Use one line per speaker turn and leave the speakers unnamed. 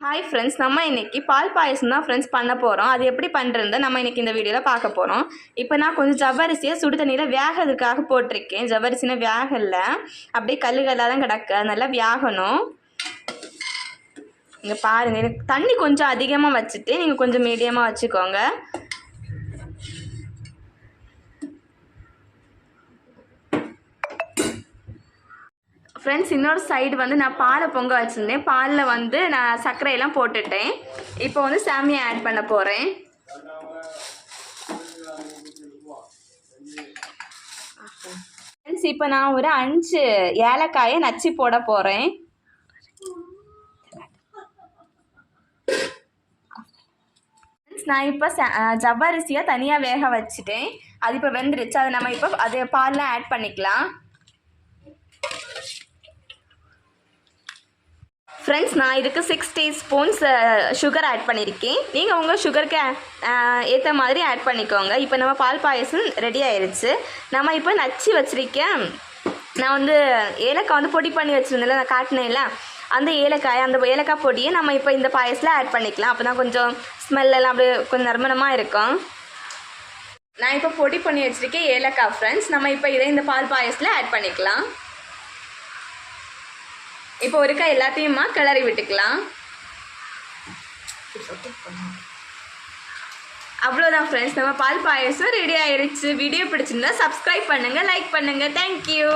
Hi friends, நம்ம இன்னைக்கு பால் பாயசம் தான் ஃப்ரெண்ட்ஸ் பண்ண போகிறோம். அது எப்படி பண்ணுறது நம்ம இன்னைக்கு இந்த வீடியோவில் பார்க்க போகிறோம். இப்போ நான் கொஞ்சம் ஜவ்வரிசியை சுடு தண்ணியில் வேகிறதுக்காக போட்டிருக்கேன். ஜவ்வரிசினா வேகலை, அப்படியே கல்லாக தான் கிடக்கு, அது நல்லா வேகணும். இங்கே பாருங்கள், எனக்கு தண்ணி கொஞ்சம் அதிகமாக வச்சுட்டு நீங்கள் கொஞ்சம் மீடியமாக வச்சுக்கோங்க. ஃப்ரெண்ட்ஸ், இன்னொரு சைடு வந்து நான் பாலை பொங்க வச்சுருந்தேன். பாலில் வந்து நான் சர்க்கரையெல்லாம் போட்டுட்டேன். இப்போ வந்து சேமியா ஆட் பண்ண போகிறேன். ஃப்ரெண்ட்ஸ், இப்போ நான் ஒரு 5 ஏலக்காயை நச்சு போட போகிறேன். நான் இப்போ ஜவ்வரிசியை தனியாக வேக வச்சுட்டேன். அது இப்போ வெந்துருச்சு. அதை நம்ம இப்போ அது பாலில் ஆட் பண்ணிக்கலாம். ஃப்ரெண்ட்ஸ், நான் இதுக்கு 6 டீஸ்பூன்ஸ் சுகர் ஆட் பண்ணியிருக்கேன். நீங்கள் உங்கள் சுகருக்கு ஏற்ற மாதிரி ஆட் பண்ணிக்கோங்க. இப்போ நம்ம பால் பாயசம் ரெடி ஆயிடுச்சு. நம்ம இப்போ நச்சு வச்சுருக்கேன். நான் வந்து ஏலக்காய் வந்து பொடி பண்ணி வச்சுருந்தேன்ல, நான் காட்டினேன்ல, அந்த ஏலக்காய் பொடியை நம்ம இப்போ இந்த பாயசத்தில் ஆட் பண்ணிக்கலாம். அப்போ தான் கொஞ்சம் ஸ்மெல்லாம் அப்படியே கொஞ்சம் நறுமணமாக இருக்கும். நான் இப்போ பொடி பண்ணி வச்சுருக்கேன் ஏலக்காய். ஃப்ரெண்ட்ஸ், நம்ம இப்போ இதை இந்த பால் பாயசத்தில் ஆட் பண்ணிக்கலாம். இப்போ ஒருக்கா எல்லாத்தையுமா கிளறி விட்டுக்கலாம். அவ்வளோதான் ஃப்ரெண்ட்ஸ், நம்ம பால் பாயசம் ரெடி ஆயிடுச்சு. வீடியோ பிடிச்சிருந்தா சப்ஸ்கிரைப் பண்ணுங்கள், லைக் பண்ணுங்கள். தேங்க்யூ.